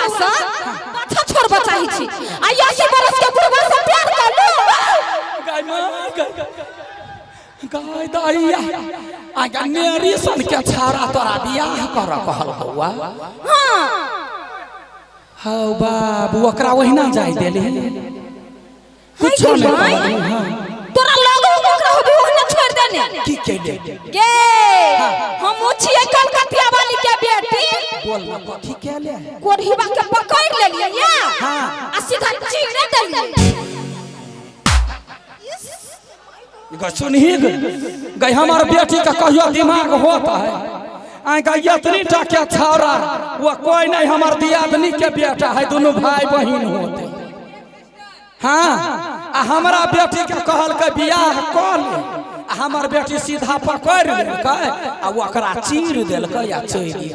बुढ़वा से अच्छा छोड़बा चाही छी आ 80 बरस के बुढ़वा से प्यार कर लो गाय मां गाय दाइया आगे मेरी सन के छाड़ा तोरा बियाह कर कहल हुआ हां हौ बाबू ओकरा ओहिना जाय देली कुछ नहीं तोरा लगो ओकरा होबे ओहिना छोड़ देने की केले के हम छिए कलकतिया वाली के बेटी बोल ना कथि केले कोढ़ीबा के पकड़ लेलिए या हां आ सीधा चीरे देलिए सुनही गई हमार बेटी का कहियो दिमाग होता है आई गई इतनी टाके छाड़ा वो कोई नहीं हमार दियादनी के बेटा है दोनों भाई बहन होते हाँ आ हमारा बेटी के कहल के बियाह कर ले हमार बेटी सीधा पकड़ लेलकै आ ओकरा चीर देलकै या चोरी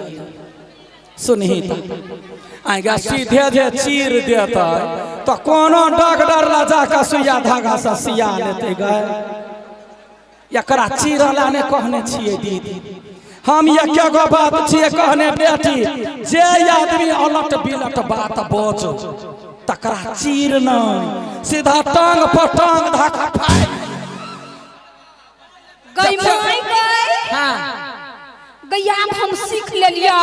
सुनही त आगे सीधे जे चीर देता तो कोनो डॉक्टर ला जाके सुइया धागा से सिया लेते गए एकरा चीरला ने कहने छिए दीदी हम एक गो बात छिए कहने बेटी जे आदमी अलट बिलट बात बोझो तकरा चीर नहीं सीधा टांग पर टांग धाका फाड़ गई माई गई हां गैया हम सीख लेलियो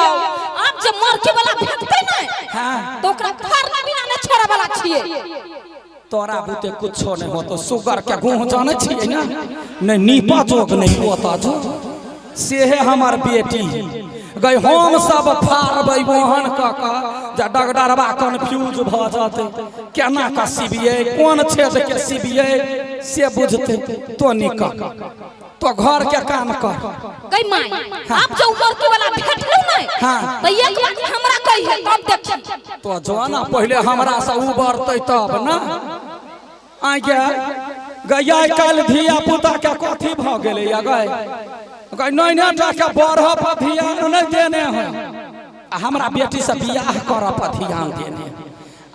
अब जब मरके वाला भेटते नहीं हां तो ओकरा फरना बिना न छोड़ा वाला छिए तोरा बुते कुछो नहीं हो तो शुगर के गुण जाने छिए ना नहीं नीपा जोग नहीं पोता जो से है हमार बेटी गई हम सब फारबै बहन का जा डगडरवा कंफ्यूज भ जाते केना का सीबिए कोन छेद के सीबिए से बुझते तो निकल तो घर के काम कर गई माई आप जो उमर के वाला भेटलू नहीं हां तो एक बात हमरा कही है तब देखी तो जवाना पहले हमरा से उबरते तब ना आगे गया कल धिया पुता के कथी भ गेले या गई नहीं ना के बढ़ पर ध्यान नहीं देने हैं हमरा बेटी से बियाह कर पर ध्यान देने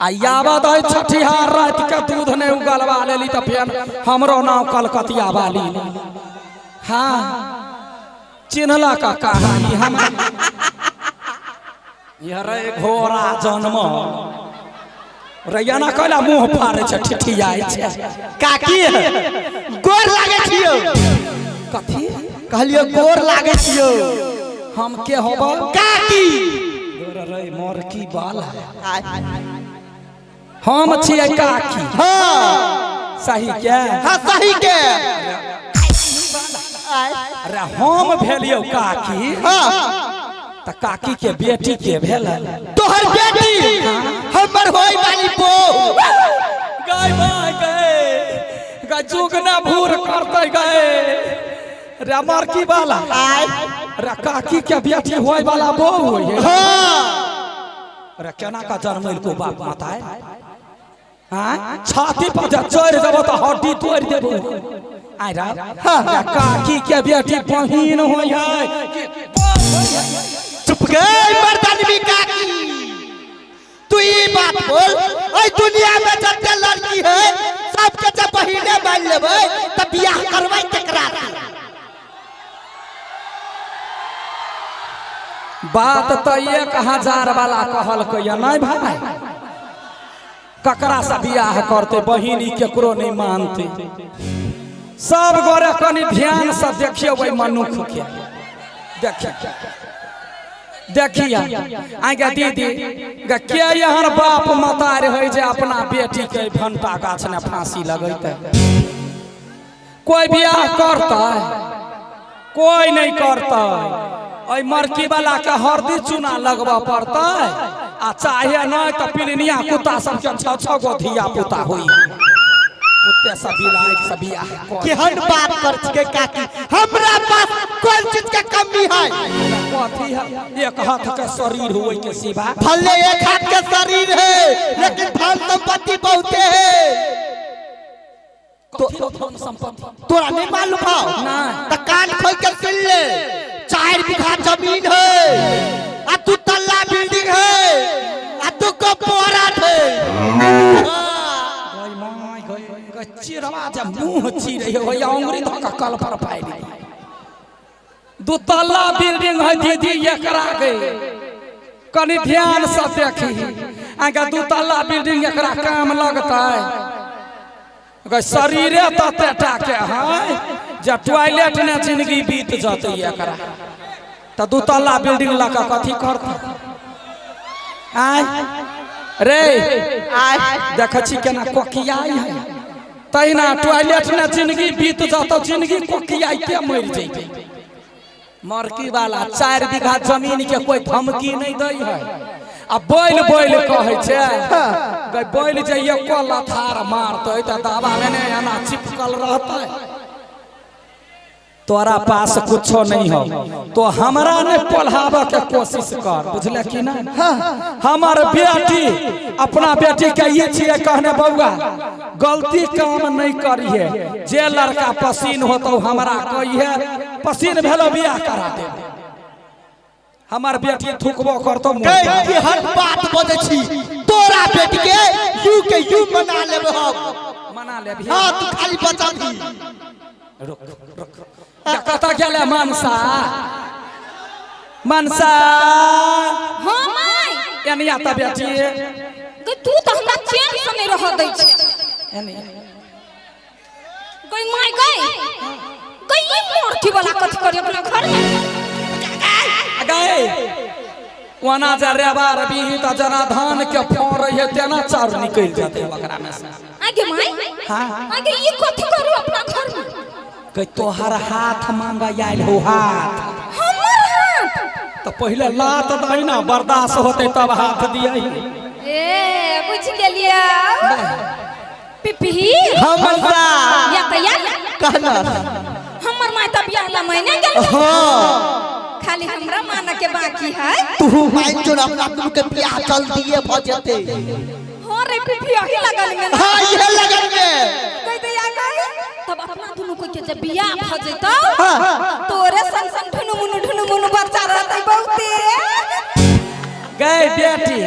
आ यावत है छठिहार रात के दूध ने उगलवा लेली तो फिर हमरो नाम कलकतिया वाली हाँ चिन्हला का कहानी हम रे घोड़ा जन्म रैयाना कहला मुंह फाड़े छ ठिठियाई छ काकी गोर लागे छियो कथी कहलियो गोर लागे छियो हम के होब काकी रे मोर की बाल हम छिए काकी हां सही क्या हां सही के अरे हम भेलियो काकी हां त काकी के बेटी के भेल तोहर बेटी हमर होई वाली बो गाय भाई गए जुगना भूर करते गए रे मार की बाला रे काकी के बेटी होय वाला बो होय हां रे केना का जन्मल को बाप माता है हां छाती पर जा चढ़ जब तो हड्डी तोड़ देबो आय रे काकी के बेटी बहिन होय है चुप गई मर्दानवी काकी तू ये बात बोल ओए दुनिया में जते लड़की है सबके जब बहिने मान लेबै त बियाह करबै केकरा बात तो 1000 वाला कहल के नहीं भाई ककरा से बियाह करते बहिनी केकरो नहीं मानते सब गोरे कनी ध्यान से देखियो भाई मनुख के देखिया आगे दीदी के यहाँ बाप मतार है जे अपना बेटी के घंटा गाछ ने फांसी लगते कोई बियाह करता कोई नहीं करता मरकी वाला के हरदी चूना लगवा पड़ता आ चाहे नहीं तो पिलनिया कुत्ता सबके 6 गो धिया पुता हुई कुत्ते सब बिलाए सब बियाह केहन बात कर छिके काकी हमरा पास कोन चीज के कमी है कथी है एक हाथ के शरीर होय के सिवा भले एक हाथ के शरीर है लेकिन धन संपत्ति बहुते है तो धन संपत्ति तोरा नहीं मालूम है ना त कान खोल के सुन ले 4 बीघा जमीन है आ 2 तल्ला बिल्डिंग है आ 2 को पोरा है चिरवा जब मुंह चिरे हो या उंगली धक कल पर फाड़ 2 तल्ला बिल्डिंग है दीदी एकरा के कनी ध्यान से देखी आगे 2 तल्ला बिल्डिंग एकरा काम लगता है शरीरे ततेटा के है जे टॉयलेट ने जिंदगी बीत जाती एकरा तो 2 तल्ला बिल्डिंग लगा कथी करता आय रे देख छी केना कोकियाई है तहिना टॉयलेट ने जिंदगी बीत जाता जिंदगी कोकियाइते मर जइते मरकी वाला 4 बीघा जमीन के कोई धमकी नहीं दई है आ बोल बोल कहे छे गई बोल जे एको लथार मारते त दावा में ने एना चिपकल रहते तोरा पास कुछो नहीं हो तो हमरा ने पढ़ावे के कोशिश कर बुझले कि ना हमर बेटी अपना बेटी के ये छिए कहने बउआ गलती काम नहीं करिए जे लड़का पसीन होतो हमरा कहिए पसीन भेलो बियाह करा दे हमार बेटी थुकबो करतो के हर बात बोले छी तोरा बेटी के यू मना लेबे हम मना लेबी हां तू खाली बचा दी रुक कता गेले मनसा मनसा हां माई एनिया त बेटी तू तो हमरा चैन से नहीं रह दै छी एनी गई माई गई मोरठी वाला कथि करी अपना घर में गए वना जा रेबा रबी त जना धान के फोर रहे तेना चार निकल जाते ओकरा में से आगे माई हां आगे ये कथि करू अपना घर में कह तोहर हाथ मांगा आइल हो हाथ हमर हाथ तो पहले लात दई ना बर्दाश्त होते तब हाथ दियई ए बुझ गेलिया पिपी हमरा या तैयार कहना हमर माय त बियाह ला महीने गेल हां खाली हमरा माना के बाकी है तू माइन जो अपना तू के बियाह चल दिए भ जते हो रे पिपी ही लगल में हां ये लगन में कह दे आ गई तब अपना दोनों को के जब बियाह भ जइतो तोरे संग ठुनु मुनु बच्चा रहतै बहुते गए बेटी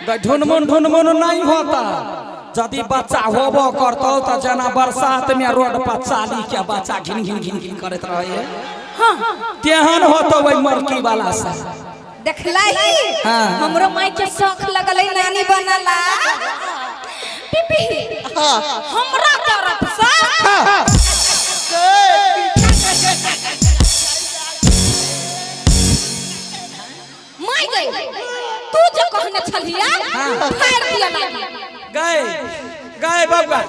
गए ढुनमुन नहीं होता यदि बच्चा होबो करतो त जना बरसात में रोड पर चाली के बच्चा घिन घिन करत रहे हां तेहन होतो वही मरकी वाला से देखलाई हमरो माई के शौक लगलै नानी बनला पिपी हां हमरा तरफ से माई गई तू जो कहने छलिया फाड़ दिया लागी गए बबुआ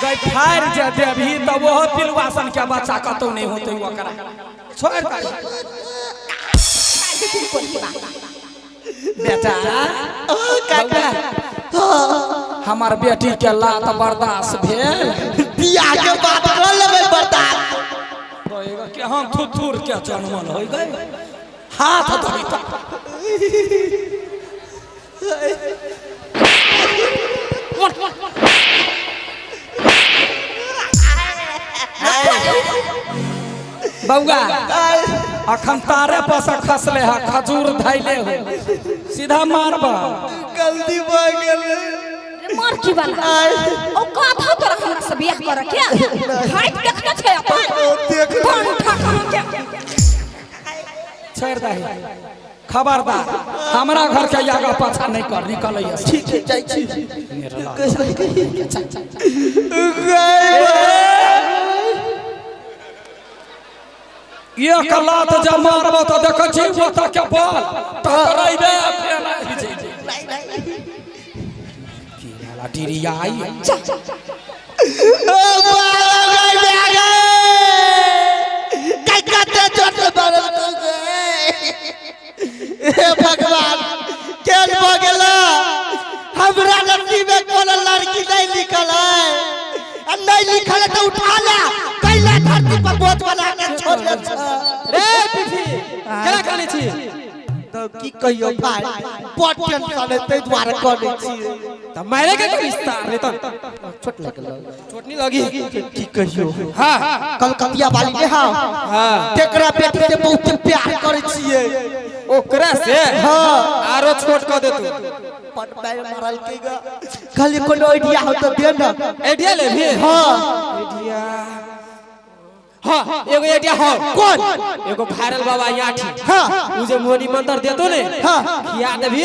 गए फाड़ जे देबही त वो पिलवासन के बच्चा कतो नहीं होते ओकरा छोड़ दे बेटा काका हमार बेटी के लात बर्दाश्त भेल बियाह के बात कर लेबे बर्दाश्त होएगा कि हम थुथुर के जन्मल हो गए हाथ धरी त बउआ अखन तारे पास खसले है खजूर धैले हो सीधा मारबा गलती भ गेले मार की वाला ओ गाधा तोरा हमरा से बियाह कर के हाइट देखना छै अपन देख कौन उठा के छोड़ दही खबरदार हमरा घर के आगा पाछा नहीं कर निकलै ठीक है जाई छी एक लात जब मारबो तो देख छी ओता के बल टकराइबे फेर की वाला डिरियाई ओ कते चोट मारल तो हे भगवान केन भ गेला हमरा नसीब में कोनो लड़की नहीं लिखल है आ नहीं लिखल तो उठा ले कैला धरती पर बोझ बना के छोड़ दे रे पिठी केना काने छी तो की कहियो भाई बड़ टेंशन है तै द्वारा करे छी त मारे के विस्तार रे त छोट लगल छोट नहीं लगी की कहियो हां कलकतिया वाली ने हां तेकरा बेटी से बहुत प्यार करे छिए ओकरा से हां आरो छोट क दे तू पट पैर मारल केगा खाली कोनो आइडिया हो तो दे ना आइडिया ले भी हां आइडिया हाँ एगो आइडिया हो कौन एगो वायरल बाबा याठी हाँ मुझे मोनी मंत्र दे दो ने हाँ खिया देबी